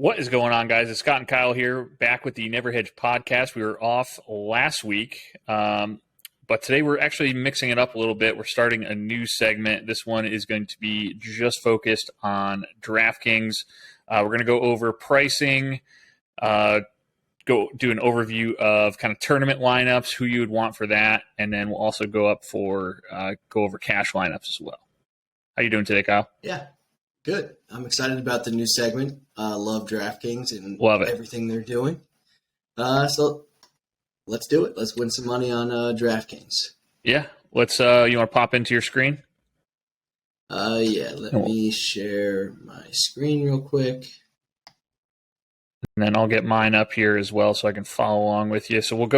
What is going on, guys? It's Scott and Kyle here, back with the Never Hedge podcast. We were off last week, but today we're actually mixing it up a little bit. We're starting a new segment. This one is going to be just focused on DraftKings. We're going to go over pricing, go do an overview of kind of tournament lineups, who you would want for that, and then we'll also go over cash lineups as well. How you doing today, Kyle? Yeah, good. I'm excited about the new segment. Love DraftKings and everything they're doing. So let's do it. Let's win some money on DraftKings. Yeah. Let's. You want to pop into your screen? Yeah. Let me share my screen real quick. And then I'll get mine up here as well so I can follow along with you. So we'll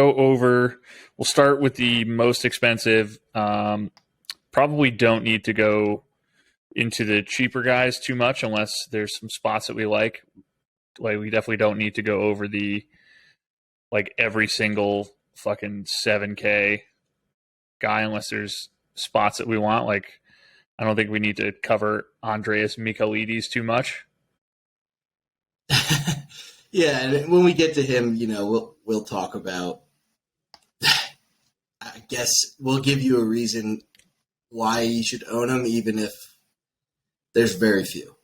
start with the most expensive. Probably don't need to go into the cheaper guys too much unless there's some spots that we like. Like, we definitely don't need to go over every single fucking 7K guy unless there's spots that we want. Like, I don't think we need to cover Andreas Michailidis too much. Yeah, and when we get to him, we'll talk about. I guess we'll give you a reason why you should own him, even if there's very few.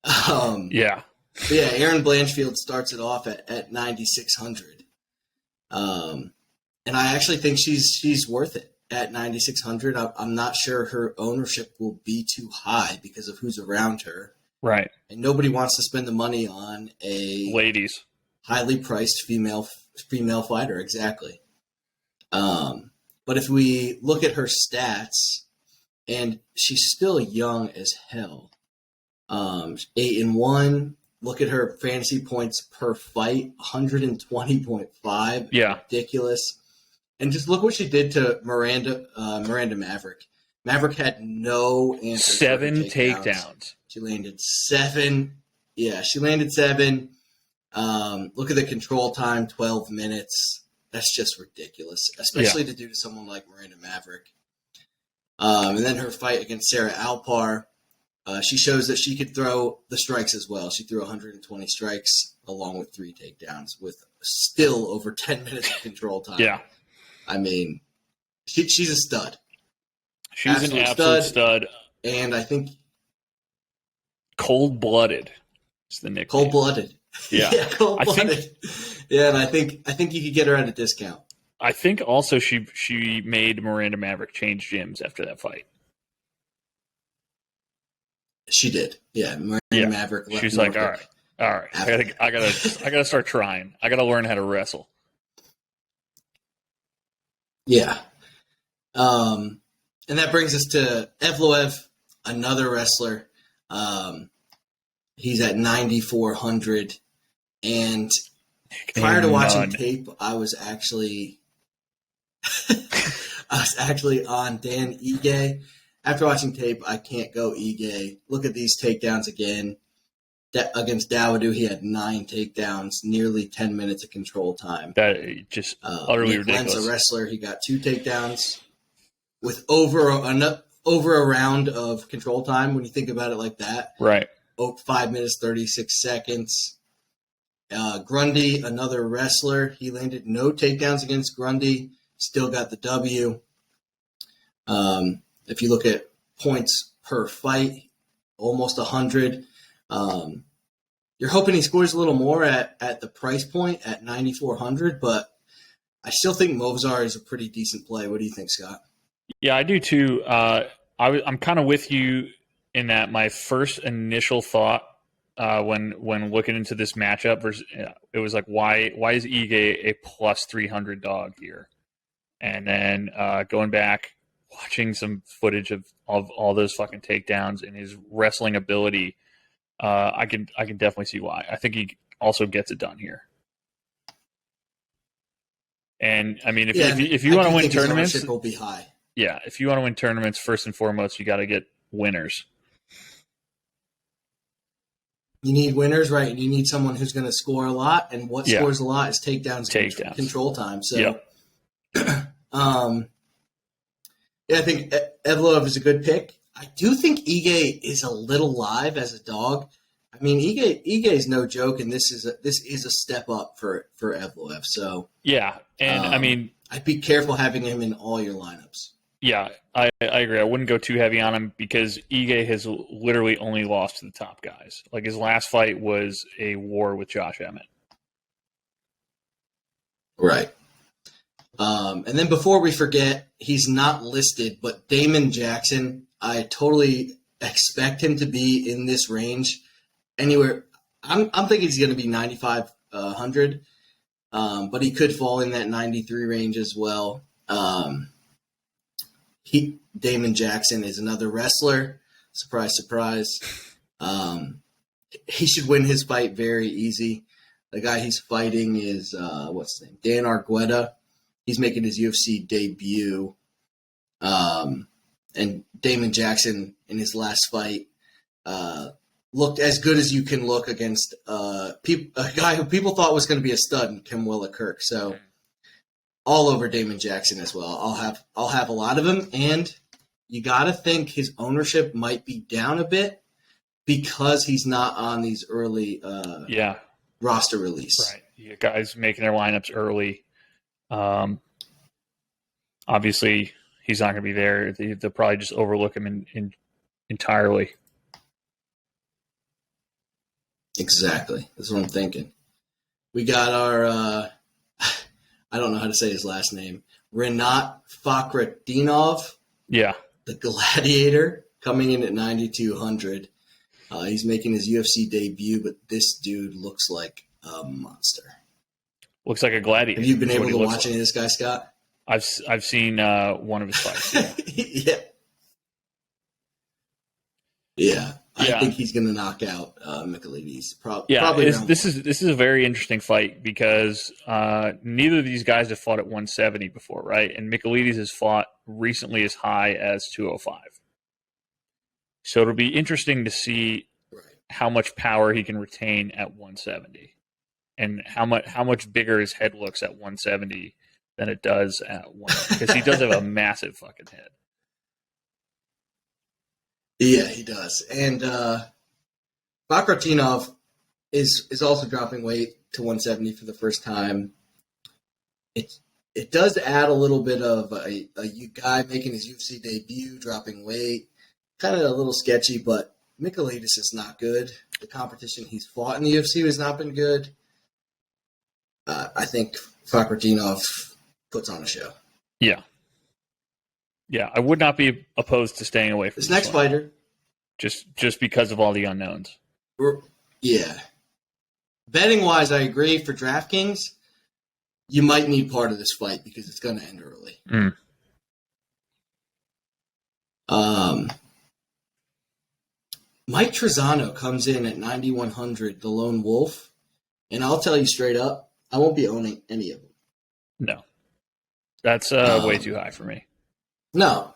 Yeah. Aaron Blanchfield starts it off at 9,600, and I actually think she's worth it at 9,600. I'm not sure her ownership will be too high because of who's around her. Right. And nobody wants to spend the money on a highly priced female fighter. Exactly. But if we look at her stats, and she's still young as hell. 8-1. Look at her fantasy points per fight, 120.5. Yeah. Ridiculous. And just look what she did to Miranda Maverick. Maverick had no answer. 7 takedowns. She landed 7. Yeah, she landed 7. Look at the control time, 12 minutes. That's just ridiculous, especially to do to someone like Miranda Maverick. And then her fight against Sarah Alpar, she shows that she could throw the strikes as well. She threw 120 strikes along with 3 takedowns with still over 10 minutes of control time. Yeah. I mean, she's a stud. She's an absolute stud. And I think cold-blooded is the nickname. Cold-blooded. Yeah. Cold-blooded. And I think you could get her at a discount. I think also she made Miranda Maverick change gyms after that fight. She did. Yeah. Maverick left. She's like, all right. I gotta start trying. I gotta learn how to wrestle. Yeah. And that brings us to Evloev, another wrestler. He's at 9,400. And prior to watching tape, I was actually on Dan Ige. After watching tape, I can't go Ige. Look at these takedowns again. Against Dawodu, he had 9 takedowns, nearly 10 minutes of control time. That just utterly ridiculous. Glenn's a wrestler. He got 2 takedowns with over a round of control time. When you think about it like that, right? 5 minutes 36 seconds. Grundy, another wrestler. He landed no takedowns against Grundy. Still got the W. If you look at points per fight, almost 100. You're hoping he scores a little more at the price point at 9,400, but I still think Movsar is a pretty decent play. What do you think, Scott? Yeah, I do too. I'm kind of with you in that my first initial thought when looking into this matchup, it was like, why is Ige a plus 300 dog here? And then going back, watching some footage of all those fucking takedowns and his wrestling ability, I can definitely see why. I think he also gets it done here. And I mean, if you want to win tournaments, his ownership will be high. Yeah, if you want to win tournaments, first and foremost, you got to get winners. You need winners, right? You need someone who's going to score a lot, and what scores a lot is takedowns. Control time. So, I think Evloev is a good pick. I do think Ige is a little live as a dog. I mean, Ige is no joke, and this is a step up for Evloev. So Yeah, and I mean, I'd be careful having him in all your lineups. yeah, I agree. I wouldn't go too heavy on him because Ige has literally only lost to the top guys. Like his last fight was a war with Josh Emmett. Right. And then before we forget, he's not listed, but Damon Jackson, I totally expect him to be in this range. Anywhere, I'm thinking he's going to be 9,500, but he could fall in that 93 range as well. Damon Jackson is another wrestler. Surprise, surprise. He should win his fight very easy. The guy he's fighting is what's his name? Dan Argueta. He's making his UFC debut. And Damon Jackson in his last fight looked as good as you can look against a guy who people thought was going to be a stud in Kim Willa-Kirk. So all over Damon Jackson as well. I'll have a lot of him, and you got to think his ownership might be down a bit because he's not on these early roster release. Right, you guys making their lineups early. Obviously, he's not going to be there. They'll probably just overlook him entirely. Exactly. That's what I'm thinking. We got our, I don't know how to say his last name, Rinat Fakhretdinov. Yeah. The Gladiator, coming in at 9,200. He's making his UFC debut, but this dude looks like a monster. Looks like a gladiator. Have you been able to watch any of this guy, Scott? I've seen one of his fights. Yeah. Yeah. I think he's going to knock out Michailidis. Probably. This is a very interesting fight because neither of these guys have fought at 170 before, right? And Michailidis has fought recently as high as 205. So it'll be interesting to see how much power he can retain at 170, and how much bigger his head looks at 170 than it does at 1, because he does have a massive fucking head. Yeah, he does. And Fakhretdinov is also dropping weight to 170 for the first time. It does add a little bit of a guy making his UFC debut, dropping weight. Kind of a little sketchy, but Michailidis is not good. The competition he's fought in the UFC has not been good. I think Fakhretdinov puts on a show. Yeah. Yeah, I would not be opposed to staying away from this next fighter. Just because of all the unknowns. Yeah. Betting wise, I agree. For DraftKings, you might need part of this fight because it's going to end early. Mike Trizano comes in at 9,100, the Lone Wolf, and I'll tell you straight up, I won't be owning any of them. No. That's way too high for me. No.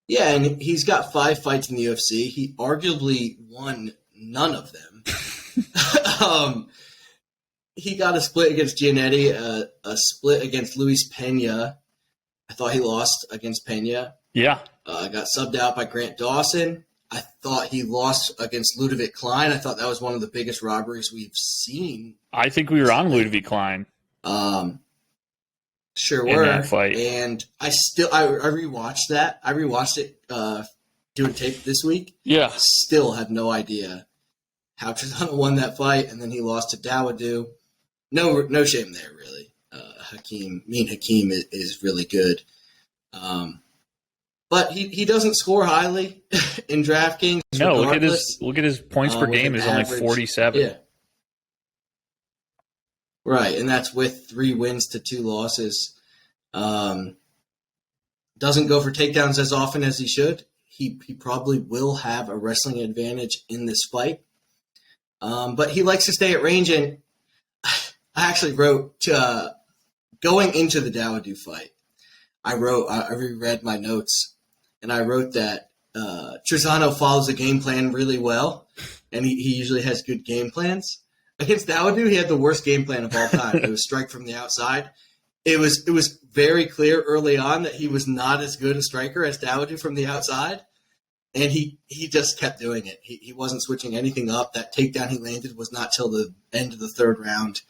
Yeah, and he's got 5 fights in the UFC. He arguably won none of them. He got a split against Giannetti, a split against Luis Pena. I thought he lost against Pena. Yeah. Got subbed out by Grant Dawson. I thought he lost against Ludovic Klein. I thought that was one of the biggest robberies we've seen. I think we were on Ludovic Klein. Sure were. In that fight. And I rewatched that. I rewatched it doing tape this week. Yeah. Still have no idea how Trizano won that fight, and then he lost to Dawodu. No shame there, really. Hakeem is really good. But he doesn't score highly in DraftKings. No, look at his points per game is only 47. Yeah. Right, and that's with 3 wins to 2 losses. Doesn't go for takedowns as often as he should. He probably will have a wrestling advantage in this fight. But he likes to stay at range, and I actually wrote going into the Dawodu fight. I reread my notes, and I wrote that Trizano follows a game plan really well, and he usually has good game plans. Against Dawodu, he had the worst game plan of all time. It was strike from the outside. It was very clear early on that he was not as good a striker as Dawodu from the outside, And he just kept doing it. He wasn't switching anything up. That takedown he landed was not till the end of the third round.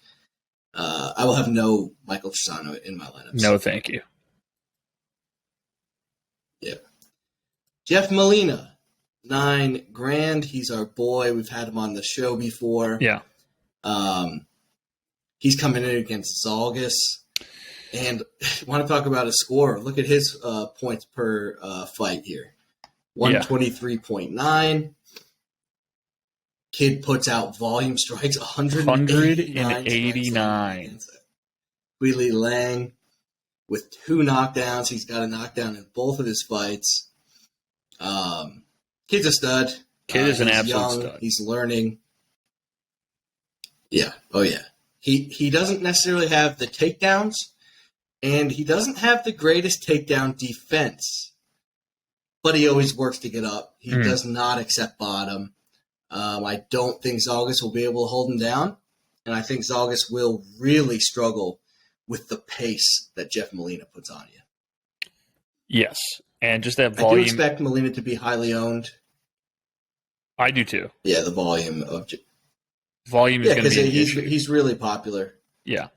I will have no Michael Trizano in my lineup. No, thank you. Yeah. Jeff Molina, $9,000. He's our boy. We've had him on the show before. Yeah. He's coming in against Zalgas. And want to talk about a score. Look at his points per fight here. 123.9. Kid puts out volume strikes 189. Weili Lang with 2 knockdowns. He's got a knockdown in both of his fights. Kid's a stud. Kid is an absolute young. stud. He's learning. Yeah. Oh, yeah. He doesn't necessarily have the takedowns, and he doesn't have the greatest takedown defense, but he always works to get up. He does not accept bottom. I don't think Zalgas will be able to hold him down, and I think Zalgas will really struggle with the pace that Jeff Molina puts on you. Yes, and just that volume. I do expect Molina to be highly owned. I do too. Yeah, the volume of volume is going to be an issue. He's really popular. Yeah,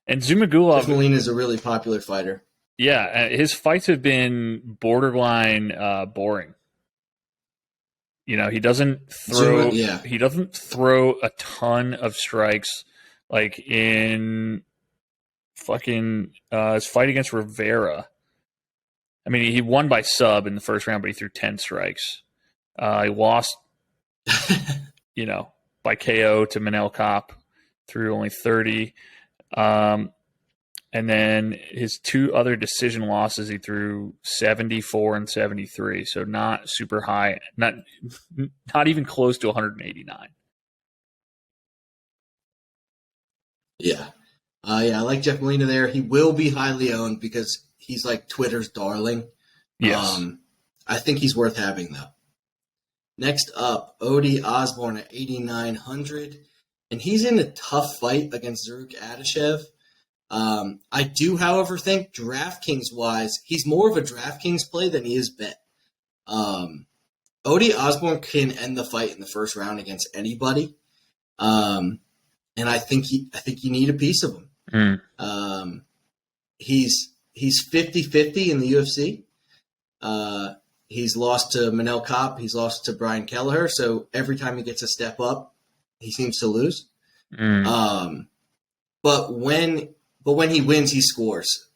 and Zumagulov. Jeff Molina is a really popular fighter. Yeah, his fights have been borderline boring. You know, he doesn't throw. He doesn't throw a ton of strikes, like in fucking his fight against Rivera. I mean, he won by sub in the first round, but he threw 10 strikes. He lost, by KO to Manel Kopp through only 30. And then his 2 other decision losses, he threw 74 and 73. So not super high, not even close to 189. Yeah. I like Jeff Molina there. He will be highly owned because he's like Twitter's darling. Yes. I think he's worth having, though. Next up, Odi Osbourne at 8,900. And he's in a tough fight against Zarrukh Adashev. I do, however, think DraftKings-wise, he's more of a DraftKings play than he is bet. Odi Osbourne can end the fight in the first round against anybody. And I think you need a piece of him. He's 50-50 in the UFC. He's lost to Manel Kopp. He's lost to Brian Kelleher. So every time he gets a step up, he seems to lose. But when he wins, he scores.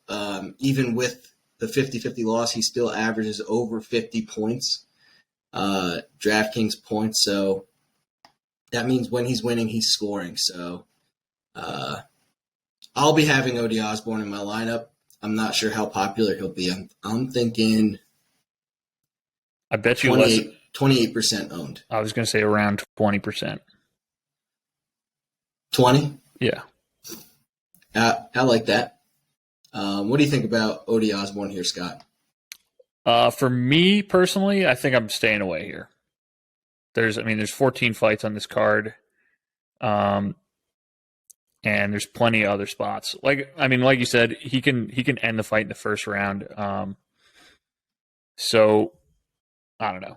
Even with the 50-50 loss, he still averages over 50 points, DraftKings points. So that means when he's winning, he's scoring. So I'll be having Odi Osbourne in my lineup. I'm not sure how popular he'll be. I'm thinking I bet you 28% owned. I was going to say around 20%. 20? Yeah. I like that. What do you think about Odi Osbourne here, Scott? For me personally, I think I'm staying away here. There's 14 fights on this card. And there's plenty of other spots. Like you said, he can end the fight in the first round. So I don't know.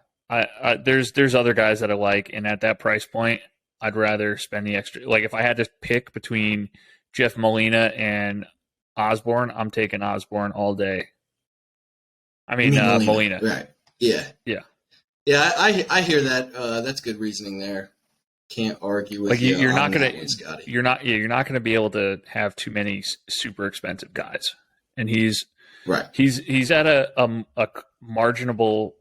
There's other guys that I like, and at that price point, I'd rather spend the extra. Like if I had to pick between Jeff Molina and Osbourne, I'm taking Osbourne all day. Molina. Right. Yeah. Yeah. Yeah, I hear that. That's good reasoning there. Can't argue with you. You're not gonna be able to have too many super expensive guys, and he's right. He's at a marginal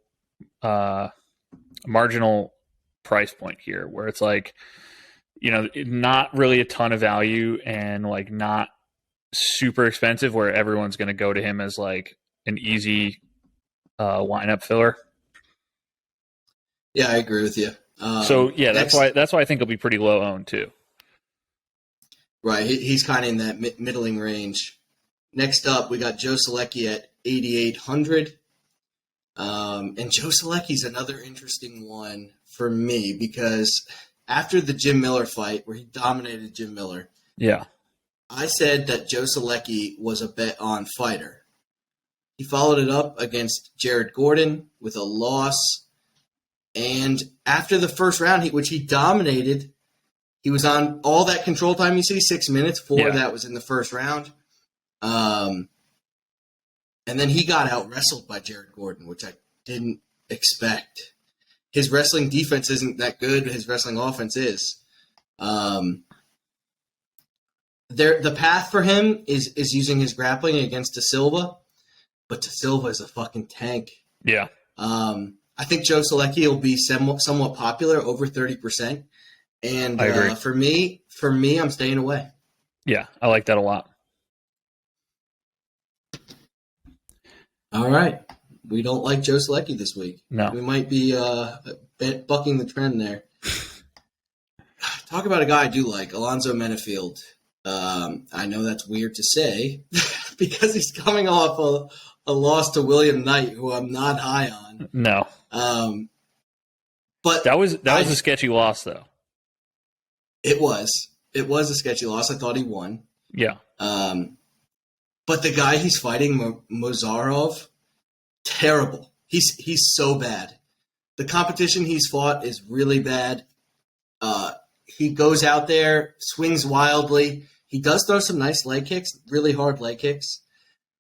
price point here, where it's like, not really a ton of value and like not super expensive, where everyone's going to go to him as like an easy lineup filler. Yeah, I agree with you. That's why I think he'll be pretty low owned too. Right, he's kind of in that middling range. Next up, we got Joe Solecki at 8,800. And Joe Solecki's another interesting one for me because after the Jim Miller fight where he dominated Jim Miller, yeah, I said that Joe Solecki was a bet on fighter. He followed it up against Jared Gordon with a loss. And after the first round, which he dominated, he was on all that control time you see, 6 minutes. 4 of that was in the first round. And then he got out-wrestled by Jared Gordon, which I didn't expect. His wrestling defense isn't that good. His wrestling offense is. The path for him is using his grappling against De Silva, but De Silva is a fucking tank. Yeah. I think Joe Solecki will be somewhat popular, over 30%. And I agree. For me, I'm staying away. Yeah, I like that a lot. All right. We don't like Joe Solecki this week. No. We might be bucking the trend there. Talk about a guy I do like, Alonzo Menifield. I know that's weird to say because he's coming off a loss to William Knight, who I'm not high on. No. But that was a sketchy loss, though. It was a sketchy loss. I thought he won. Yeah. But the guy he's fighting, Mozharov, terrible. He's so bad. The competition he's fought is really bad. He goes out there, swings wildly. He does throw some nice leg kicks, really hard leg kicks.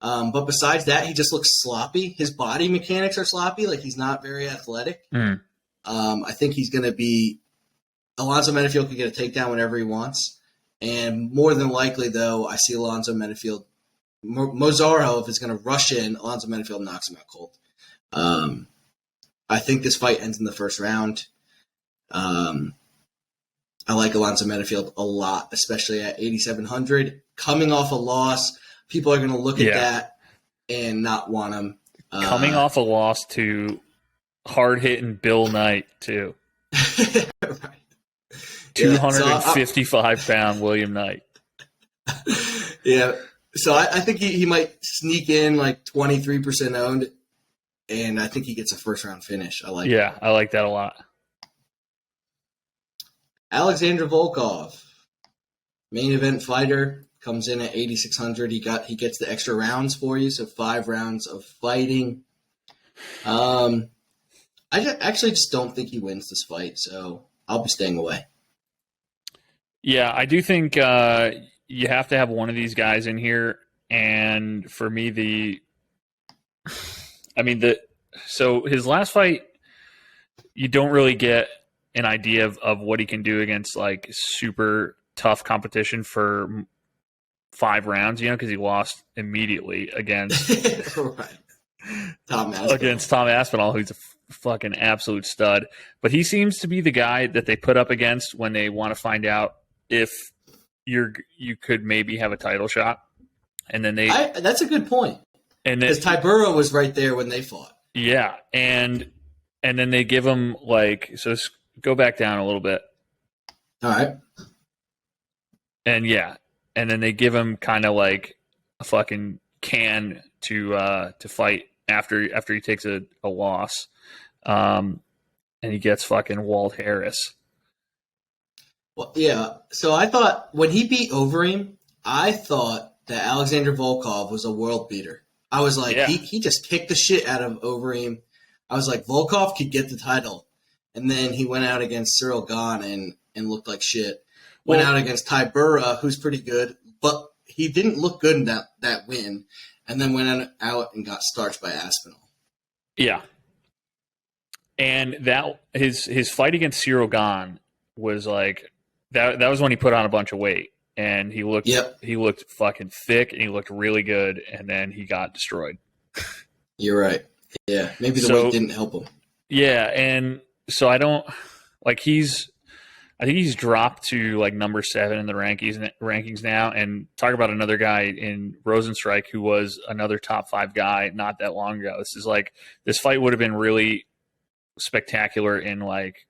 But besides that, he just looks sloppy. His body mechanics are sloppy. Like, he's not very athletic. I think he's going to be – Alonzo Menifield can get a takedown whenever he wants. And more than likely, though, I see Alonzo Menifield – Mozharov is going to rush in. Alonzo Menifield knocks him out cold. I think this fight ends in the first round. I like Alonzo Menifield a lot, especially at 8,700. Coming off a loss, people are going to look at that and not want him. Coming off a loss to hard-hitting Bill Knight, too. Right. 255-pound William Knight. Yeah. So I think he might sneak in like 23% owned, and I think he gets a first-round finish. I like it. I like that a lot. Alexander Volkov, main event fighter, comes in at 8,600. He gets the extra rounds for you, so 5 rounds of fighting. I actually just don't think he wins this fight, so I'll be staying away. Yeah, I do think you have to have one of these guys in here, and for me, so his last fight, you don't really get an idea of what he can do against like super tough competition for 5 rounds, because he lost immediately against Tom Aspinall, who's a fucking absolute stud. But he seems to be the guy that they put up against when they want to find out if you could maybe have a title shot. And then that's a good point. And because Tybura was right there when they fought. Yeah, and then they give him so go back down a little bit. All right. And and then they give him kind of like a fucking can to fight after he takes a loss, and he gets fucking Walt Harris. Well, yeah. So I thought when he beat Overeem, I thought that Alexander Volkov was a world beater. I was like, he just kicked the shit out of Overeem. I was like, Volkov could get the title. And then he went out against Cyril Gane and looked like shit. Went out against Tybura, who's pretty good, but he didn't look good in that win. And then went out and got starched by Aspinall. Yeah. And that his fight against Cyril Gane was like that was when he put on a bunch of weight. And he looked fucking thick, and he looked really good, and then he got destroyed. You're right. Yeah, maybe the weight didn't help him. Yeah, and so I think he's dropped to like number 7 in the rankings now. And talk about another guy in Rozenstruik who was another top 5 guy not that long ago. This fight would have been really spectacular in like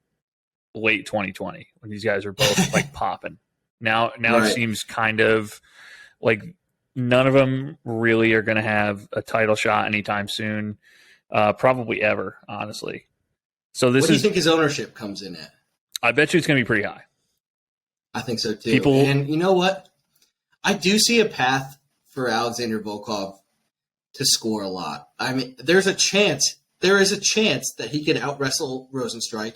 late 2020 when these guys are both like popping. Now right. It seems kind of like none of them really are going to have a title shot anytime soon, probably ever, honestly. So what do you think his ownership comes in at? I bet you it's going to be pretty high. I think so too. And you know what? I do see a path for Alexander Volkov to score a lot. I mean, there's a chance there is a chance that he could out-wrestle Rozenstruik.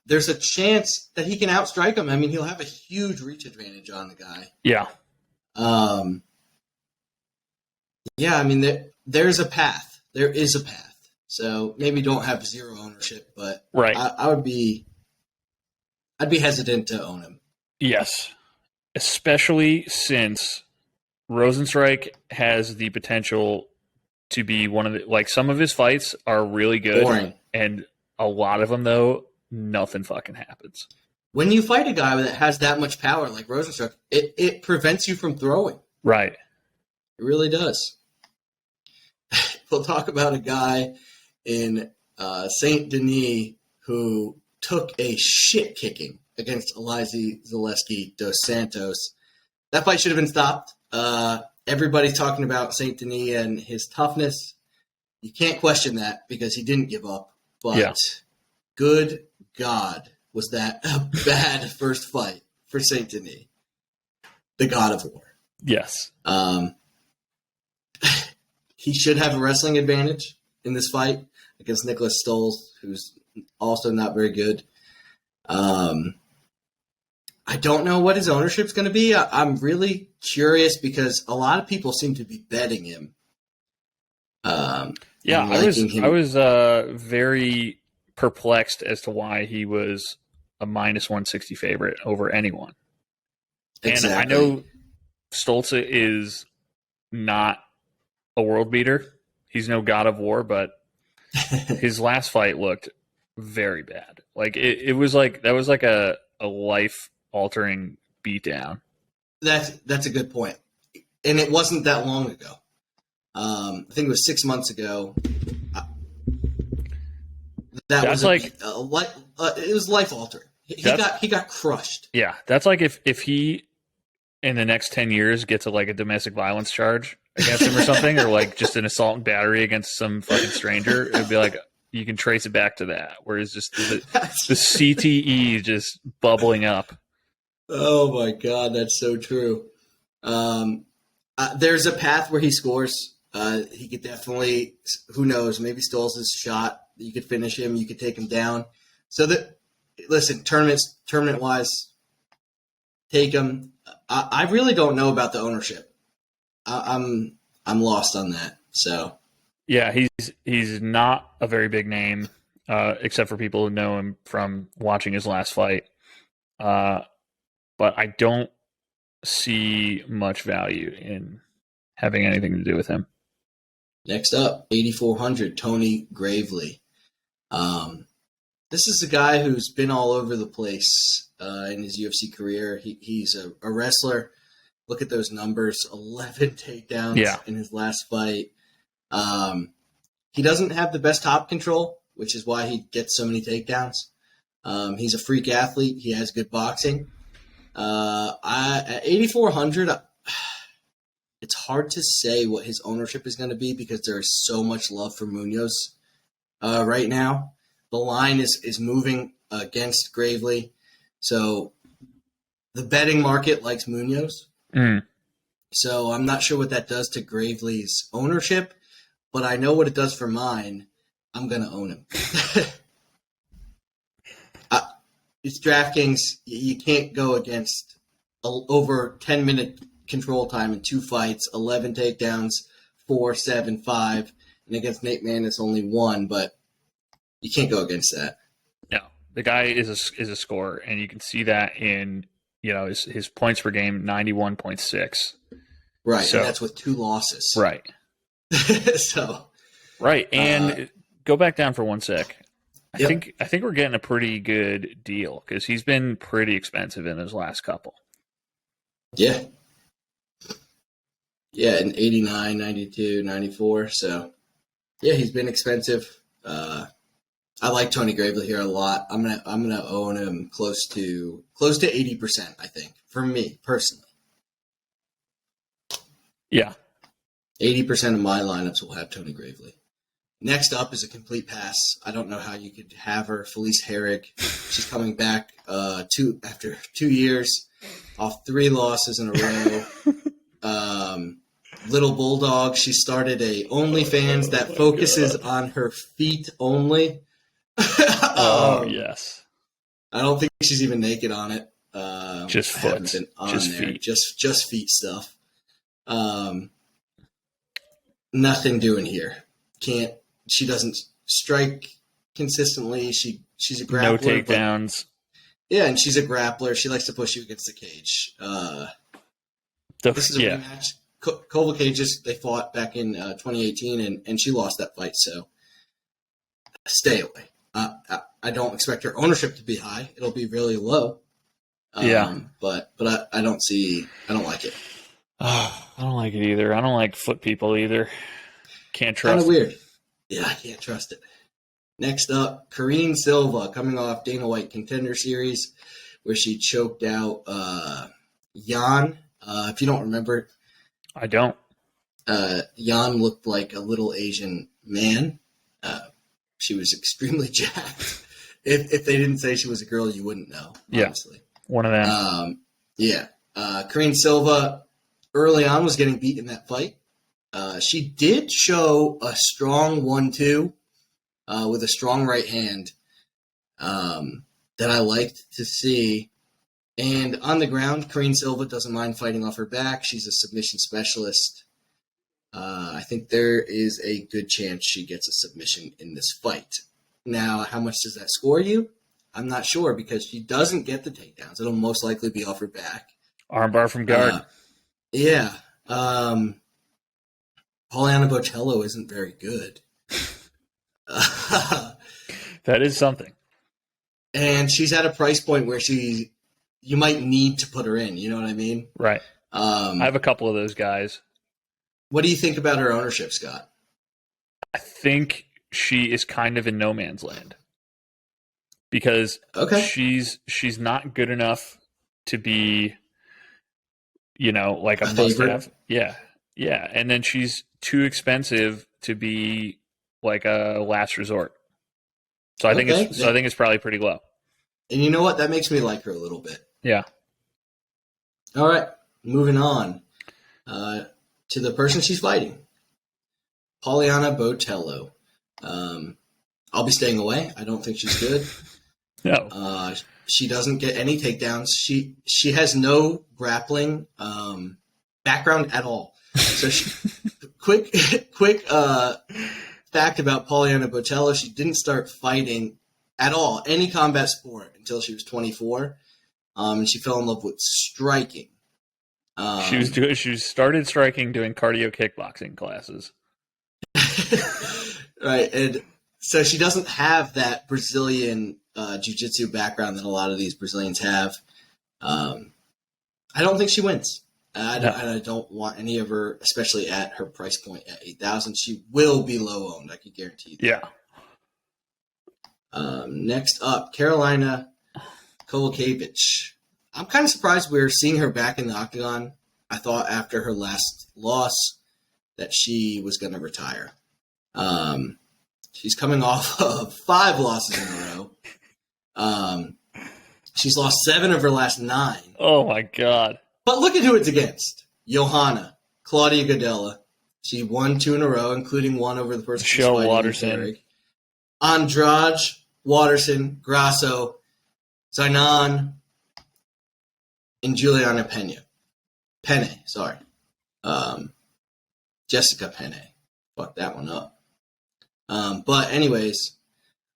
There's a chance that he can outstrike him. I mean, he'll have a huge reach advantage on the guy. Yeah. Yeah, I mean, there's a path. There is a path. So maybe don't have zero ownership, but right. I'd be hesitant to own him. Yes, especially since Rozenstruik has the potential to be one of the, like, some of his fights are really good. Boring. And a lot of them, though, nothing fucking happens. When you fight a guy that has that much power like Rozenstruik, it prevents you from throwing. Right. It really does. We'll talk about a guy in Saint Denis who took a shit kicking against Zaleski dos Santos. That fight should have been stopped. Everybody's talking about Saint Denis and his toughness. You can't question that because he didn't give up. But good God, was that a bad first fight for Saint Denis, the God of War. Yes. He should have a wrestling advantage in this fight against Niklas Stolze, who's also not very good. I don't know what his ownership's going to be. I'm really curious because a lot of people seem to be betting him. I was very perplexed as to why he was a minus 160 favorite over anyone. Exactly. And I know Stolze is not a world beater. He's no God of War, but his last fight looked very bad. Like it was like that was like a life altering beatdown. That's a good point. And it wasn't that long ago. I think it was 6 months ago. It was life altering. He got crushed. Yeah, that's like if he in the next 10 years gets a domestic violence charge against him or something, or like just an assault and battery against some fucking stranger, it'd be like you can trace it back to that. Whereas just the CTE just bubbling up. Oh my God, that's so true. There's a path where he scores. He could definitely, who knows, maybe Stolze's shot. You could finish him. You could take him down. So listen, tournament-wise, take him. I really don't know about the ownership. I'm lost on that. So yeah, he's not a very big name, except for people who know him from watching his last fight. But I don't see much value in having anything to do with him. Next up, 8,400, Tony Gravely. This is a guy who's been all over the place in his UFC career. He's a wrestler. Look at those numbers, 11 takedowns in his last fight. He doesn't have the best top control, which is why he gets so many takedowns. He's a freak athlete. He has good boxing. At 8,400, it's hard to say what his ownership is going to be because there is so much love for Munoz right now. The line is moving against Gravely. So the betting market likes Munoz. Mm. So I'm not sure what that does to Gravely's ownership, but I know what it does for mine. I'm going to own him. It's DraftKings. You can't go against over 10-minute control time in 2 fights, 11 takedowns, 4, 7, 5, and against Nate Mann it's only 1, but you can't go against that. No, the guy is a scorer, and you can see that in his points per game, 91.6. Right, so, and that's with 2 losses. Right. So. Right, and go back down for 1 sec. Yep. I think we're getting a pretty good deal because he's been pretty expensive in his last couple. Yeah. Yeah, in 89, 92, 94. So, yeah, he's been expensive. I like Tony Gravely here a lot. I'm gonna own him close to 80%. I think for me personally. Yeah, 80% of my lineups will have Tony Gravely. Next up is a complete pass. I don't know how you could have her. Felice Herrig. She's coming back after 2 years off 3 losses in a row. Little Bulldog. She started a OnlyFans that focuses on her feet only. Yes. I don't think she's even naked on it. Just foot. Just there. feet. Just feet stuff. Nothing doing here. She doesn't strike consistently. She's a grappler. No takedowns. Yeah, and she's a grappler. She likes to push you against the cage. This is a rematch. Kowalkiewicz, they fought back in 2018, and she lost that fight, so stay away. I don't expect her ownership to be high. It'll be really low. But I don't like it. I don't like it either. I don't like foot people either. Can't trust. Kind of weird. Yeah, I can't trust it. Next up, Karine Silva, coming off Dana White Contender Series, where she choked out Jan. If you don't remember, I don't. Jan looked like a little Asian man. She was extremely jacked. If they didn't say she was a girl, you wouldn't know. Honestly. Yeah, one of them. Karine Silva early on was getting beat in that fight. She did show a strong 1-2 with a strong right hand that I liked to see. And on the ground, Karine Silva doesn't mind fighting off her back. She's a submission specialist. I think there is a good chance she gets a submission in this fight. Now, how much does that score you? I'm not sure because she doesn't get the takedowns. It'll most likely be off her back. Armbar from guard. Poliana Botelho isn't very good. That is something. And she's at a price point where you might need to put her in. You know what I mean? Right. I have a couple of those guys. What do you think about her ownership, Scott? I think she is kind of in no man's land because she's not good enough to be, like a must-have. Yeah. And then she's too expensive to be like a last resort. So I think it's probably pretty low. And you know what? That makes me like her a little bit. Yeah. All right, moving on to the person she's fighting, Poliana Botelho. I'll be staying away. I don't think she's good. No. She doesn't get any takedowns. She has no grappling background at all. So quick fact about Poliana Botelho: she didn't start fighting at all, any combat sport, until she was 24, and she fell in love with striking. She started striking doing cardio kickboxing classes. Right, and so she doesn't have that Brazilian jiu-jitsu background that a lot of these Brazilians have. I don't think she wins. I don't want any of her, especially at her price point at $8,000. She will be low owned. I can guarantee you that. Yeah. Next up, Karolina Kowalkiewicz. I'm kind of surprised we're seeing her back in the octagon. I thought after her last loss that she was going to retire. She's coming off of 5 losses in a row. She's lost 7 of her last 9. Oh, my God. But look at who it's against. Johanna, Claudia Gadelha. She won 2 in a row, including one over the person she's fighting, Watterson. Andrade, Watterson, Grasso, Zainan, and Juliana Penne, sorry. Jessica Penne. Fucked that one up. But anyways,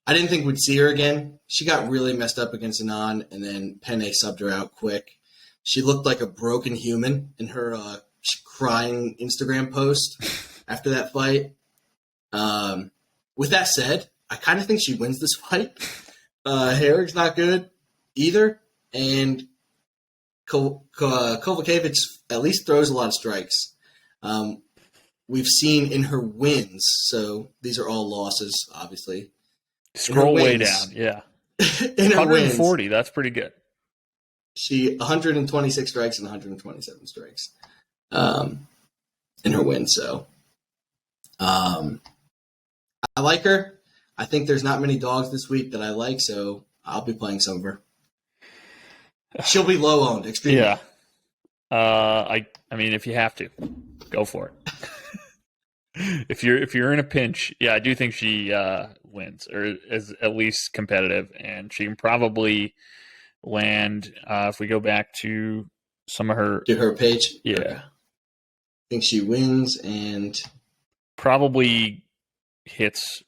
I didn't think we'd see her again. She got really messed up against Anand, and then Penne subbed her out quick. She looked like a broken human in her crying Instagram post after that fight. With that said, I kind of think she wins this fight. Herrig's not good either, and Kowalkiewicz at least throws a lot of strikes. We've seen in her wins, so these are all losses, obviously. Scroll way down, yeah. In her 140, wins, that's pretty good. She 126 strikes and 127 strikes in her win. So I like her. I think there's not many dogs this week that I like, so I'll be playing some of her. She'll be low owned, extremely. Yeah. I mean, if you have to, go for it. If you're in a pinch, yeah, I do think she wins or is at least competitive, and she can probably land. If we go back to some of her To her page? yeah, Okay. I think she wins and probably hits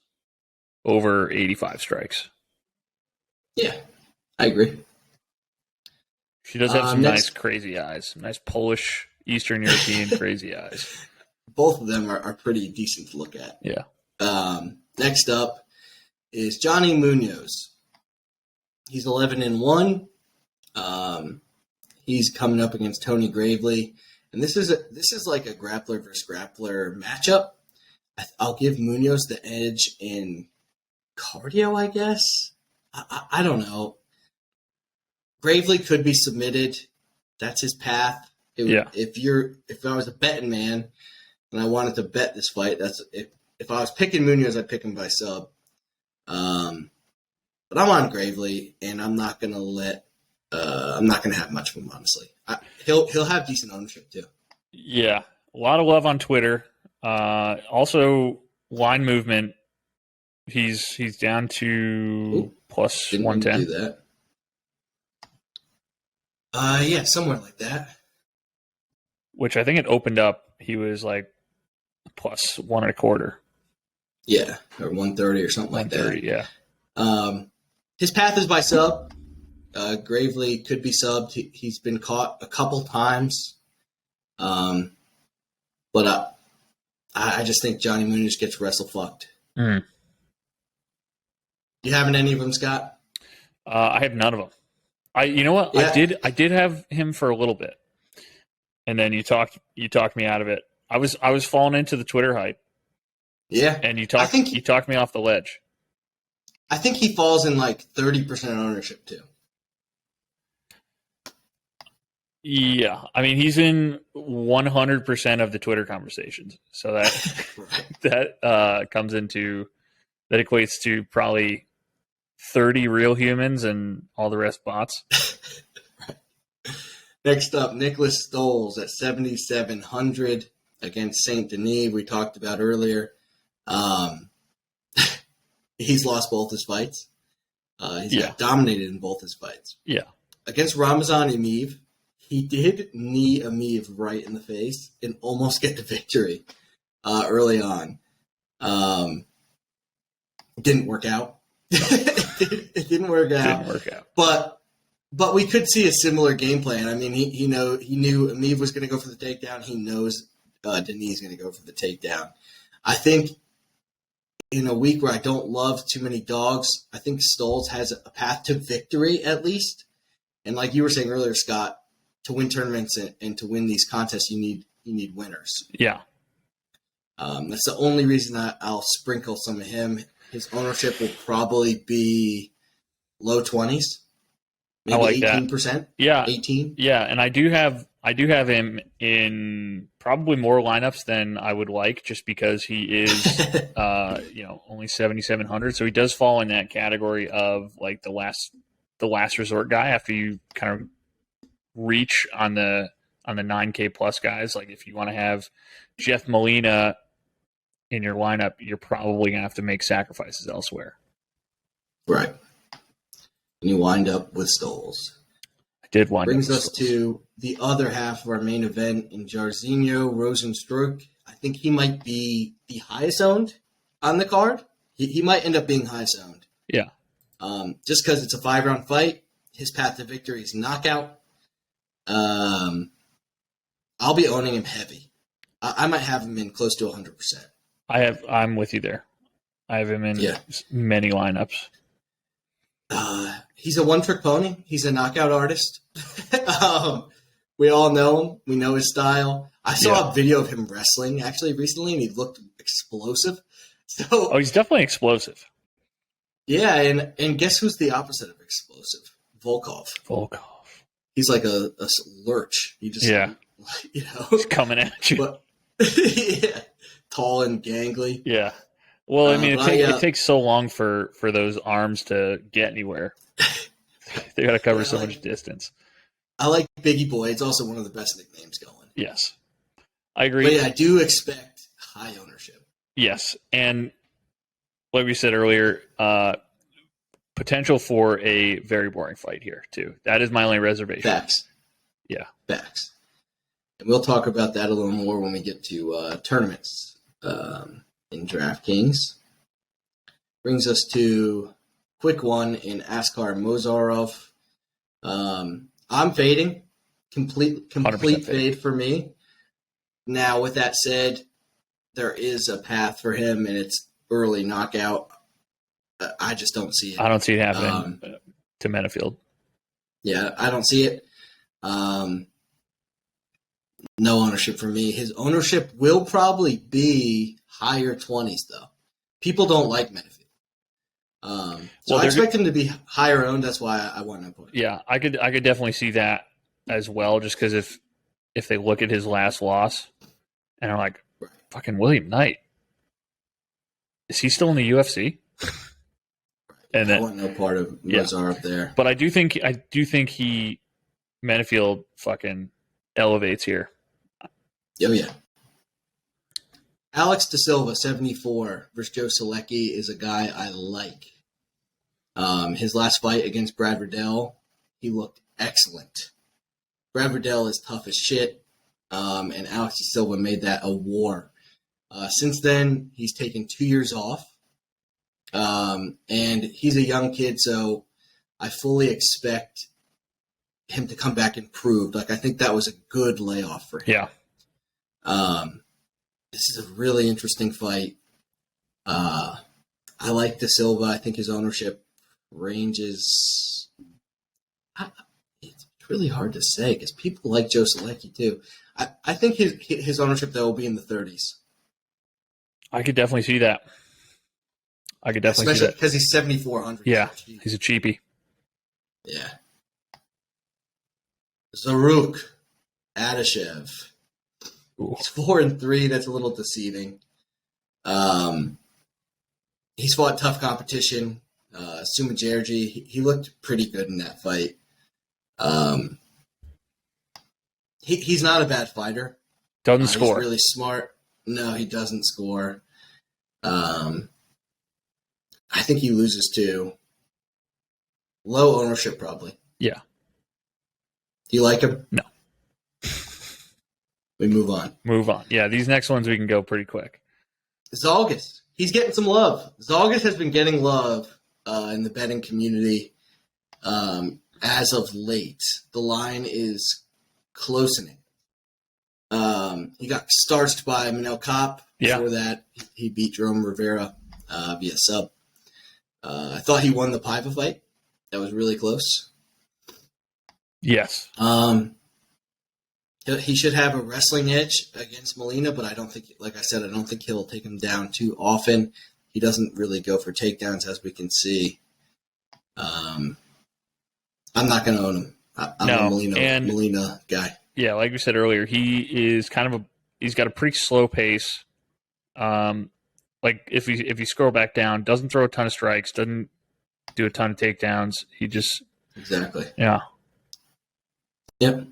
over 85 strikes. yeah, I agree. She does have some Next, nice crazy eyes, nice Polish, Eastern European crazy eyes. Both of them are pretty decent to look at. Yeah. Next up is Johnny Munoz. He's 11-1. He's coming up against Tony Gravely, and this is like a grappler versus grappler matchup. I'll give Munoz the edge in cardio, I guess. I don't know. Gravely could be submitted. That's his path. If I was a betting man and I wanted to bet this fight, if I was picking Munoz, I'd pick him by sub. But I'm on Gravely, and I'm not gonna have much of him, honestly. He'll have decent ownership too. Yeah, a lot of love on Twitter. Also, line movement. He's down to plus Didn't 110. do that. Yeah, somewhere like that. Which I think it opened up. He was like plus 1.25. Yeah, or 130 or something like that. 130, yeah. His path is by sub. Gravely could be subbed. He's been caught a couple times. But I just think Johnny Munoz gets wrestle fucked. Mm. You having any of them, Scott? I have none of them. You know what? Yeah. I did have him for a little bit, and then you talked me out of it. I was falling into the Twitter hype. Yeah, and you talked me off the ledge. I think he falls in like 30% ownership too. Yeah, I mean he's in 100% of the Twitter conversations, so that right. that comes into that equates to probably 30 real humans and all the rest bots. Right. Next up, Niklas Stolze at 7,700 against Saint Denis. We talked about earlier. He's lost both his fights. He's got dominated in both his fights. Yeah. Against Ramazan Emeev, he did knee Emeev right in the face and almost get the victory early on. It didn't work out. It didn't work out. But we could see a similar game plan. I mean, he knew Emeev was going to go for the takedown. He knows Denis is going to go for the takedown. I think in a week where I don't love too many dogs, I think Stolze has a path to victory at least. And like you were saying earlier, Scott, to win tournaments and to win these contests, you need winners. Yeah. That's the only reason I'll sprinkle some of him. His ownership will probably be low 20s, maybe like 18%. That. Yeah, 18. Yeah, and I do have him in probably more lineups than I would like, just because he is, only 7,700. So he does fall in that category of like the last resort guy after you kind of reach on the 9K plus guys. Like if you want to have Jeff Molina in your lineup, you're probably gonna have to make sacrifices elsewhere. Right. And you wind up with Stolze. I did wind Brings up with us Stolze. to the other half of our main event in Jairzinho Rozenstruik. I think he might be the highest owned on the card. He might end up being highest owned. Yeah. Just because it's a 5-round fight, his path to victory is knockout. I'll be owning him heavy. I might have him in close to 100%. I'm with you there. I have him in many lineups. He's a one-trick pony. He's a knockout artist. We all know him. We know his style. I saw a video of him wrestling actually recently, and he looked explosive. So, he's definitely explosive. Yeah, and guess who's the opposite of explosive? Volkov. He's like a lurch. He just he's coming at you. But, tall and gangly. Yeah. Well, I mean, it takes so long for those arms to get anywhere. They got to cover so much distance. I like Biggie Boy. It's also one of the best nicknames going. Yes, I agree. But yeah, I do expect high ownership. Yes, and like we said earlier, potential for a very boring fight here too. That is my only reservation. Facts. Yeah. Facts. And we'll talk about that a little more when we get to tournaments in DraftKings. Brings us to quick one in Askar Mozharov. I'm fading. Complete fade for me. Now, with that said, there is a path for him, and it's early knockout. I just don't see it. I don't see it happening to Menifield. Yeah, I don't see it. No ownership for me. His ownership will probably be higher 20s, though. People don't like Menifield. So I expect him to be higher owned. That's why I want no point. Yeah, I could definitely see that as well, just because if they look at his last loss and are like, right. Fucking William Knight, is he still in the UFC? And I want no part of Mozharov there. But I do think Menifield fucking elevates here. Oh yeah. Alex De Silva, 74 versus Joe Solecki is a guy I like. His last fight against Brad Riddell, he looked excellent. Brad Riddell is tough as shit, and Alex De Silva made that a war. Since then, he's taken 2 years off. And he's a young kid, so I fully expect him to come back improved. Like, I think that was a good layoff for him. Yeah. This is a really interesting fight. I like De Silva. I think his ownership range is... It's really hard to say because people like Joe Solecki too. I think his ownership, though, will be in the 30s. I could definitely see that. Especially see that. Because he's 7,400. Yeah, he's a cheapie. Yeah. Zarrukh, Adashev. Ooh. He's 4-3. That's a little deceiving. He's fought tough competition. Sumajerji, he looked pretty good in that fight. He's not a bad fighter. Doesn't score. He's really smart. No, he doesn't score. I think he loses to low ownership, probably. Yeah. Do you like him? No. We move on. Yeah, these next ones we can go pretty quick. Zalgas. He's getting some love. Zalgas has been getting love in the betting community as of late. The line is closening. He got starched by Manel Kopp. Yeah. Before that, he beat Jerome Rivera via sub. I thought he won the Paiva fight. That was really close. Yes. He should have a wrestling edge against Molina, but I don't think, like I said, I don't think he'll take him down too often. He doesn't really go for takedowns, as we can see. I'm not going to own him. I'm a Molina guy. Yeah, like we said earlier, he is he's got a pretty slow pace. Like if you scroll back down, doesn't throw a ton of strikes, doesn't do a ton of takedowns. He just exactly. Yeah. Yep.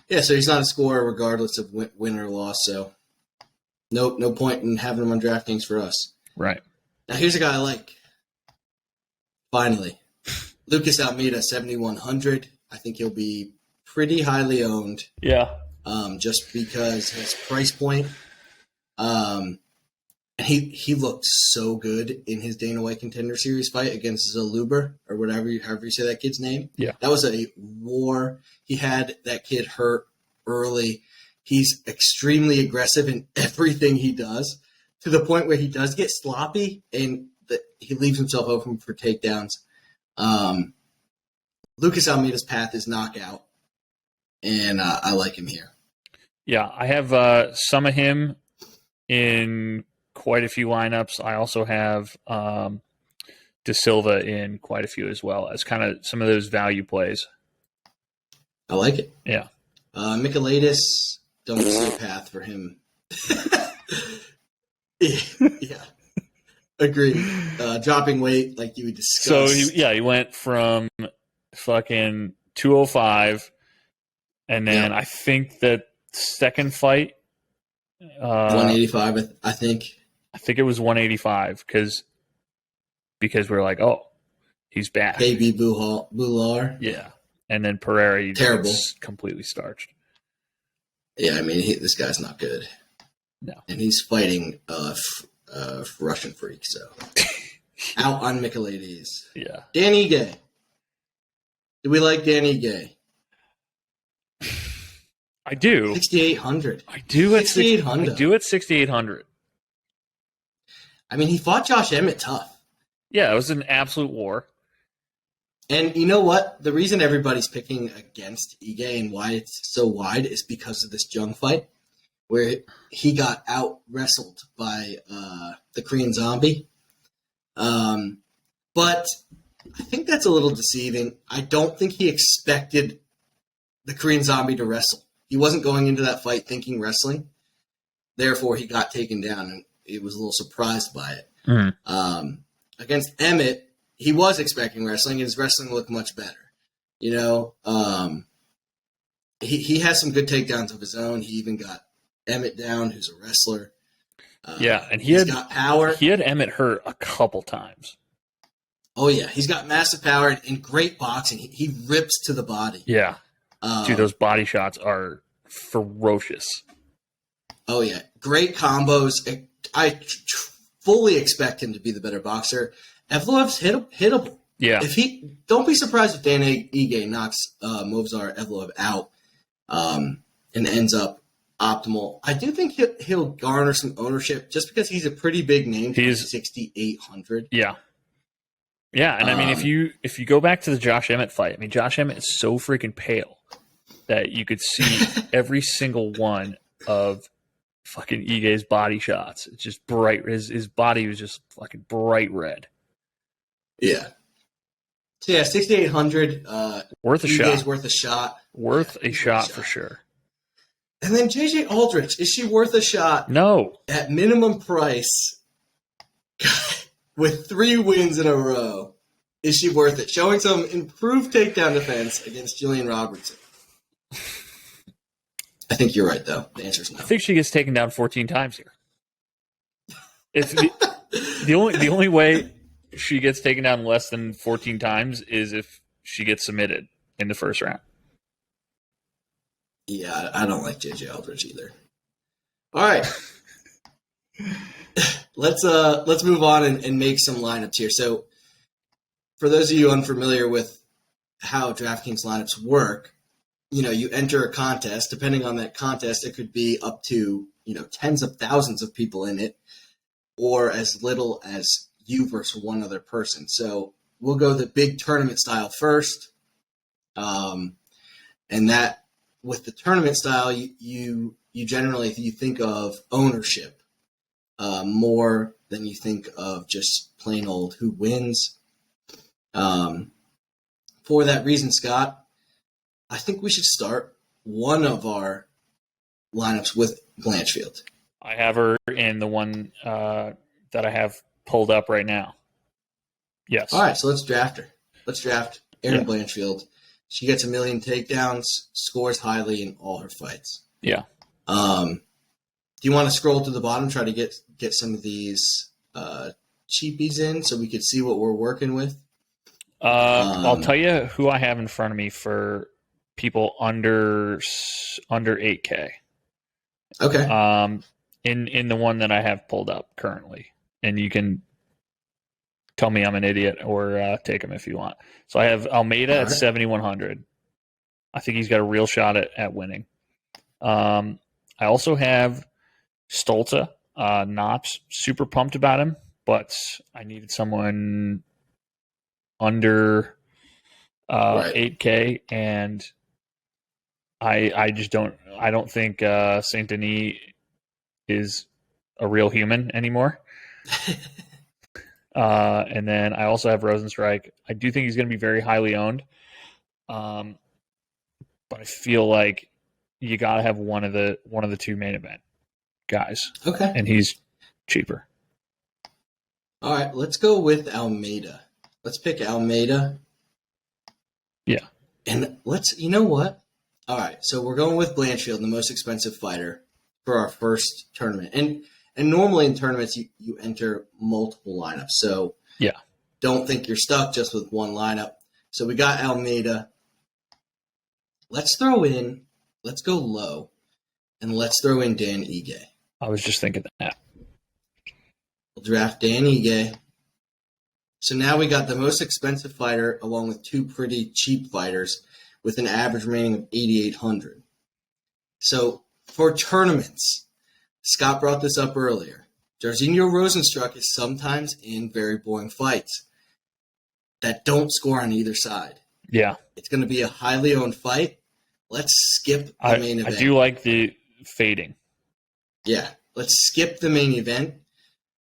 Yeah, so he's not a scorer regardless of win or loss. So no point in having him on DraftKings for us. Right. Now here's a guy I like. Finally, Lucas Almeida, 7,100. I think he'll be pretty highly owned. Yeah. Just because his price point. And he looked so good in his Dana White Contender Series fight against Zaluber, or however you say that kid's name. Yeah. That was a war. He had that kid hurt early. He's extremely aggressive in everything he does, to the point where he does get sloppy and he leaves himself open for takedowns. Lucas Almeida's path is knockout, and I like him here. Yeah, I have some of him in quite a few lineups. I also have De Silva in quite a few as well as kind of some of those value plays. I like it. Yeah. Michailidis, don't see a path for him. Yeah. Agreed. Dropping weight like you discussed. So, he went from fucking 205, and then I think that second fight, 185, I think. I think it was 185 because we're like, oh, he's back. KB Bular. Yeah. And then Pereira Terrible. Completely starched. Yeah, I mean, this guy's not good. No. And he's fighting Russian freak, so. Out on Michaelides. Yeah. Dan Ige. Do we like Dan Ige? I do. 6,800. I do at 6,800. I do at 6,800. I mean, he fought Josh Emmett tough. Yeah, it was an absolute war. And you know what? The reason everybody's picking against Ige and why it's so wide is because of this Jung fight, where he got out wrestled by the Korean Zombie. But I think that's a little deceiving. I don't think he expected the Korean Zombie to wrestle. He wasn't going into that fight thinking wrestling. Therefore, he got taken down, and he was a little surprised by it. Mm. Against Emmett, he was expecting wrestling, and his wrestling looked much better. You know, he has some good takedowns of his own. He even got Emmett down, who's a wrestler. Yeah, and he's got power. He had Emmett hurt a couple times. Oh, yeah. He's got massive power and great boxing. He rips to the body. Yeah. Dude, those body shots are ferocious. Oh, yeah. Great combos. I fully expect him to be the better boxer. Evloev's hittable. Yeah. Don't be surprised if Dan Ige knocks Movsar Evloev out and ends up optimal. I do think he'll garner some ownership just because he's a pretty big name. He's 6,800. Yeah. Yeah, and I mean, if you go back to the Josh Emmett fight, I mean, Josh Emmett is so freaking pale that you could see every single one of fucking Ige's body shots. It's just bright. His body was just fucking bright red. Yeah. So yeah, 6,800. Worth a shot. Ige's worth a shot. Worth a shot for sure. And then JJ Aldrich, is she worth a shot? No. At minimum price, with 3 wins in a row, is she worth it? Showing some improved takedown defense against Jillian Robertson. I think you're right, though. The answer is no. I think she gets taken down 14 times here. It's the only way she gets taken down less than 14 times is if she gets submitted in the first round. Yeah, I don't like JJ Aldrich either. All right. Let's move on and make some lineups here. So for those of you unfamiliar with how DraftKings lineups work, you know, you enter a contest. Depending on that contest, it could be up to, tens of thousands of people in it, or as little as you versus one other person. So we'll go the big tournament style first. And that, with the tournament style, you generally, you think of ownership more than you think of just plain old who wins. For that reason, Scott, I think we should start one of our lineups with Blanchfield. I have her in the one that I have pulled up right now. Yes. All right, so let's draft her. Let's draft Erin Blanchfield. She gets 1 million takedowns, scores highly in all her fights. Yeah. Do you want to scroll to the bottom, try to get some of these cheapies in so we could see what we're working with? I'll tell you who I have in front of me for people under 8K. Okay. In the one that I have pulled up currently, and you can tell me I'm an idiot or take him if you want. So I have Almeida at 7,100. I think he's got a real shot at winning. I also have Stolze. Not super pumped about him, but I needed someone under 8K, and I just don't think Saint Denis is a real human anymore. And then I also have Rozenstruik. I do think he's going to be very highly owned, but I feel like you got to have one of the two main event guys. Okay, and he's cheaper. All right, let's go with Almeida. Let's pick Almeida. Yeah, and you know what? All right, so we're going with Blanchfield, the most expensive fighter for our first tournament. And normally in tournaments, you enter multiple lineups. So yeah, don't think you're stuck just with one lineup. So we got Almeida. Let's go low, and let's throw in Dan Ige. I was just thinking that. We'll draft Dan Ige. So now we got the most expensive fighter along with two pretty cheap fighters with an average remaining of 8,800. So for tournaments, Scott brought this up earlier. Jairzinho Rozenstruik is sometimes in very boring fights that don't score on either side. Yeah. It's going to be a highly owned fight. Let's skip the main event. I do like the fading. Yeah. Let's skip the main event.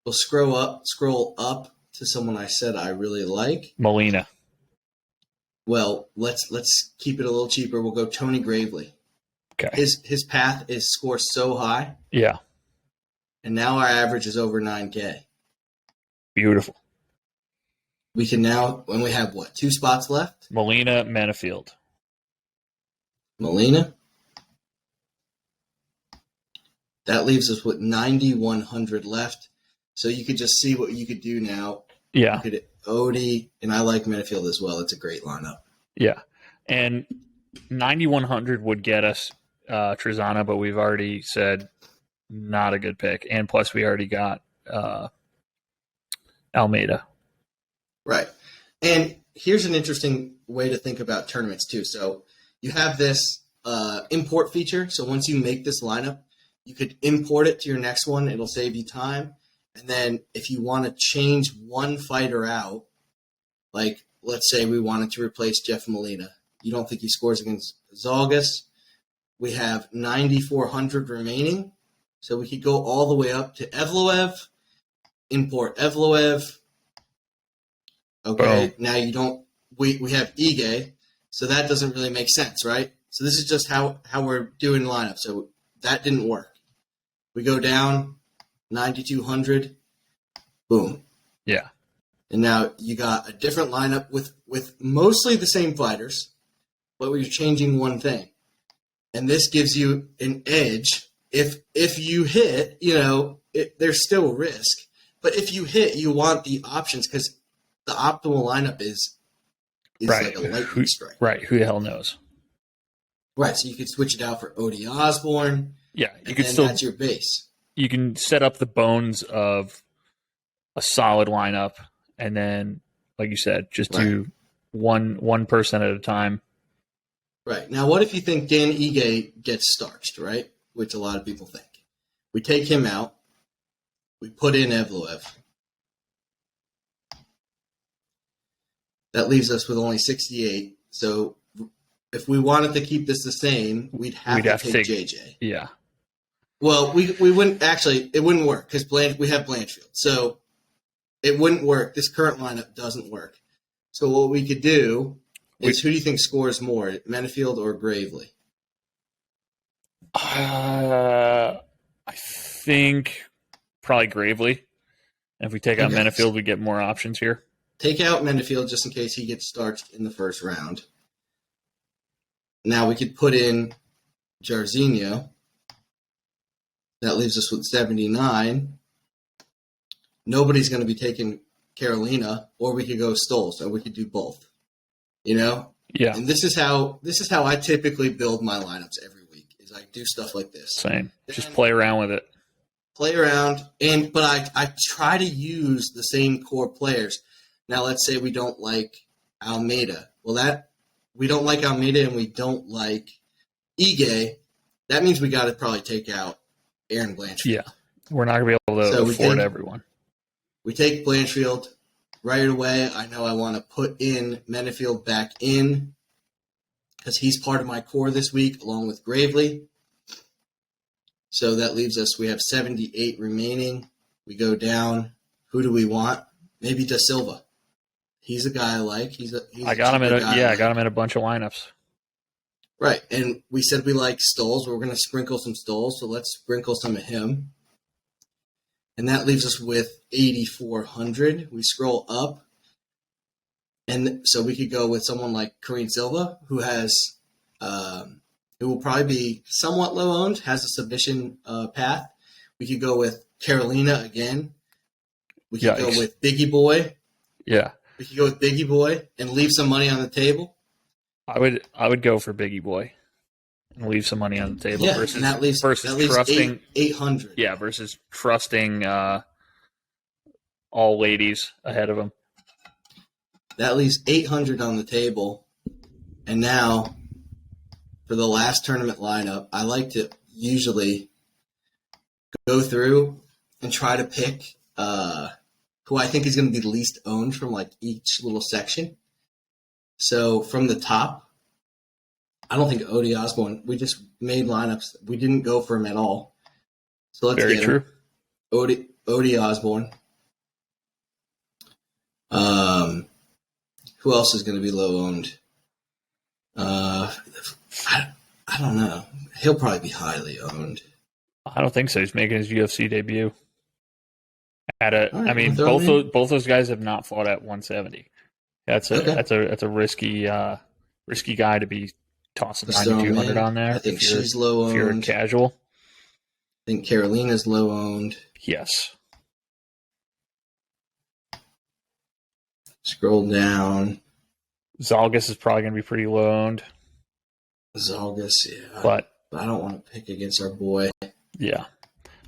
We'll scroll up to someone I said I really like. Molina. Well, let's keep it a little cheaper. We'll go Tony Gravely. Okay. His path is score so high. Yeah. And now our average is over 9K. Beautiful. We can now, when we have, 2 spots left? Molina, Menifield. Molina. That leaves us with 9,100 left. So you could just see what you could do now. Yeah. You could Odie, and I like Menifield as well. It's a great lineup. Yeah. And 9,100 would get us Trizano, but we've already said not a good pick. And plus we already got Almeida. Right. And here's an interesting way to think about tournaments too. So you have this import feature. So once you make this lineup, you could import it to your next one. It'll save you time. And then if you want to change one fighter out, like let's say we wanted to replace Jeff Molina. You don't think he scores against Zalgas. We have 9,400 remaining. So we could go all the way up to Evloev, import Evloev. Okay, now you don't. We have Ige, so that doesn't really make sense, right? So this is just how we're doing lineup. So that didn't work. We go down 9,200. Boom. Yeah. And now you got a different lineup with mostly the same fighters, but we're changing one thing, and this gives you an edge. If you hit, there's still a risk, but if you hit, you want the options because the optimal lineup is right. Like a lightning strike. Right. Who the hell knows? Right. So you could switch it out for Odie Osbourne. Yeah. You could still, that's your base. You can set up the bones of a solid lineup and then, like you said, just do one person at a time. Right. Now, what if you think Dan Ige gets starched, right? Which a lot of people think. We take him out. We put in Evloev. That leaves us with only 68. So if we wanted to keep this the same, we'd have to take JJ. Yeah. Well, we wouldn't actually. It wouldn't work because we have Blanchfield, so it wouldn't work. This current lineup doesn't work. So what we could do is, who do you think scores more, Menifield or Gravely? I think probably Gravely. And if we take out Menifield, we get more options here. Take out Menifield just in case he gets starched in the first round. Now we could put in Jairzinho. That leaves us with 79. Nobody's going to be taking Karolina, or we could go Stolze, or we could do both. Yeah. And this is how I typically build my lineups every week. Is I do stuff like this. Same. Just play around with it. Play around, but I try to use the same core players. Now let's say we don't like Almeida. Well, we don't like Almeida and we don't like Ige. That means we got to probably take out Aaron Blanchfield. Yeah, we're not going to be able to afford everyone. We take Blanchfield right away. I know I want to put in Menifield back in because he's part of my core this week along with Gravely. So that leaves us, we have 78 remaining. We go down. Who do we want? Maybe Da Silva. He's a guy I like. I got him in a bunch of lineups. Right, and we said we like Stolze. We're going to sprinkle some Stolze, so let's sprinkle some of him. And that leaves us with 8,400. We scroll up, and so we could go with someone like Karine Silva, who has who will probably be somewhat low owned, has a submission path. We could go with Karolina again. We could go with Biggie Boy. Yeah. We could go with Biggie Boy and leave some money on the table. I would go for Biggie Boy and leave some money on the table versus and that leaves trusting 800. Yeah, versus trusting all ladies ahead of him. That leaves 800 on the table. And now, for the last tournament lineup, I like to usually go through and try to pick who I think is going to be the least owned from like each little section. So from the top, I don't think Odie Osbourne. We just made lineups. We didn't go for him at all. So let's get him. Odie Osbourne. Who else is going to be low owned? I don't know. He'll probably be highly owned. I don't think so. He's making his UFC debut. Right, both those guys have not fought at 170. That's a risky guy to be tossing 9,200 on there. I think she's low owned. If you're a casual, I think Karolina's low owned. Yes. Scroll down. Zalgas is probably going to be pretty low owned. Zalgas, yeah. But I don't want to pick against our boy. Yeah.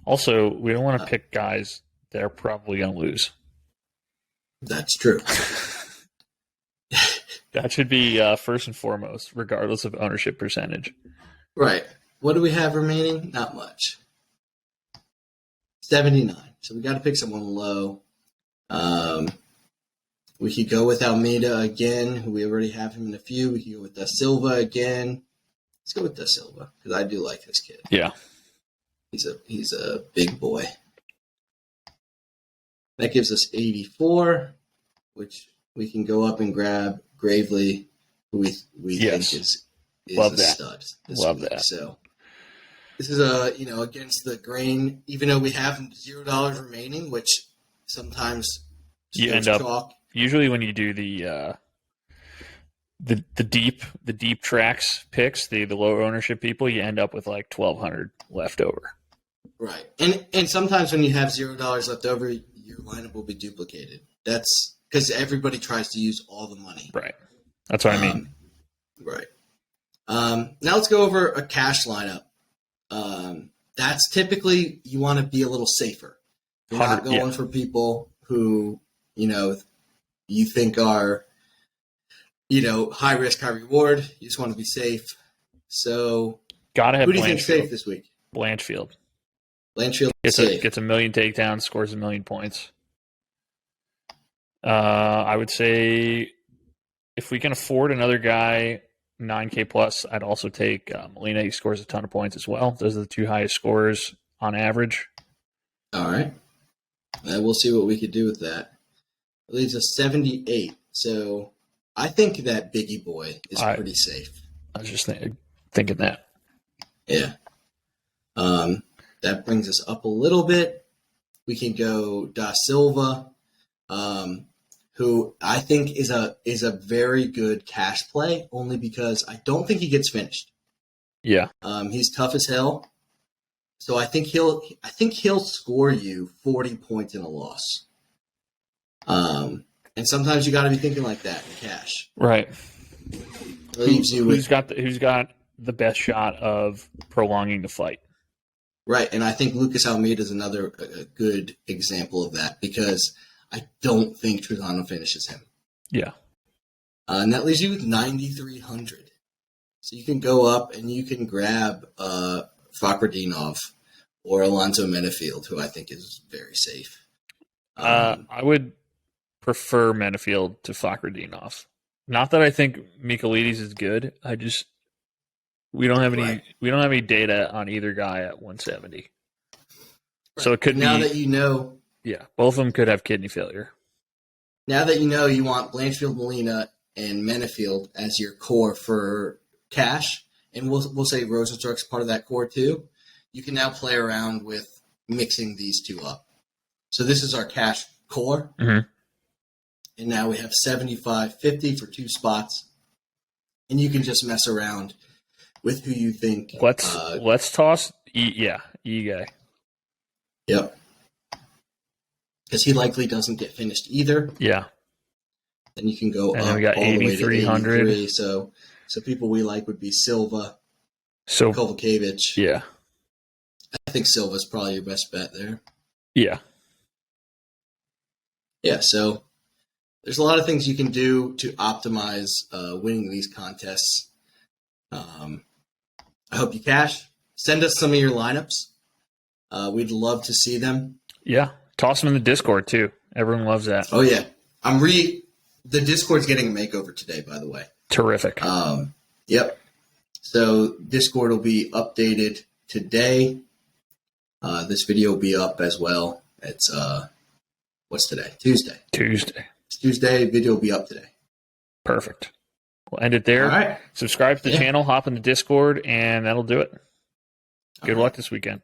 Also, we don't want to pick guys that are probably going to lose. That's true. That should be first and foremost, regardless of ownership percentage. Right. What do we have remaining? Not much. 79. So we got to pick someone low. We could go with Almeida again, who we already have him in a few. We could go with Silva again. Let's go with Silva because I do like this kid. Yeah. He's a big boy. That gives us 84, which we can go up and grab Gravely, who we think is a stud. Love that. So this is against the grain, even though we have $0 remaining, which sometimes you end up usually when you do the deep tracks picks, the low ownership people, you end up with like 1,200 left over. Right, and sometimes when you have $0 left over, your lineup will be duplicated. That's because everybody tries to use all the money. Right. That's what I mean. Right. Now let's go over a cash lineup. That's typically you want to be a little safer. You're not going for people who, you think are, high risk, high reward. You just want to be safe. So gotta have who do you think safe this week? Blanchfield gets a million takedowns, scores a million points. I would say if we can afford another guy 9K plus, I'd also take Molina. He scores a ton of points as well. Those are the two highest scorers on average. All right. We'll see what we could do with that. It leaves us 78. So I think that Biggie Boy is pretty safe. I was just thinking that. Yeah. That brings us up a little bit. We can go Da Silva, who I think is a very good cash play, only because I don't think he gets finished. Yeah. He's tough as hell. So I think he'll score you 40 points in a loss. And sometimes you got to be thinking like that in cash. Right. Who's got the best shot of prolonging the fight? Right, and I think Lucas Almeida is another good example of that because I don't think Trizano finishes him. Yeah. And that leaves you with 9,300. So you can go up and you can grab Fakhretdinov or Alonzo Menifield, who I think is very safe. I would prefer Menifield to Fakhretdinov. Not that I think Michailidis is good. We don't have any data on either guy at 170. Right. So it could now that you know. Yeah, both of them could have kidney failure. Now that you know you want Blanchfield, Molina, and Menifield as your core for cash, and we'll say Rozenstruik's part of that core too, you can now play around with mixing these two up. So this is our cash core. Mm-hmm. And now we have 75-50 for two spots. And you can just mess around with who you think. Let's toss Ige. Yep. Because he likely doesn't get finished either. Yeah. Then you can go and up then we got all the way to 8,300. 83. So people we like would be Silva, So Kowalkiewicz. yeah. I think Silva's probably your best bet there. Yeah. Yeah, so there's a lot of things you can do to optimize winning these contests. I hope you cash. Send us some of your lineups. We'd love to see them. Yeah. Toss them in the Discord, too. Everyone loves that. Oh, yeah. The Discord's getting a makeover today, by the way. Terrific. Yep. So Discord will be updated today. This video will be up as well. It's, what's today? Tuesday. It's Tuesday. Video will be up today. Perfect. We'll end it there. All right. Subscribe to the channel, hop in the Discord, and that'll do it. Good luck this weekend.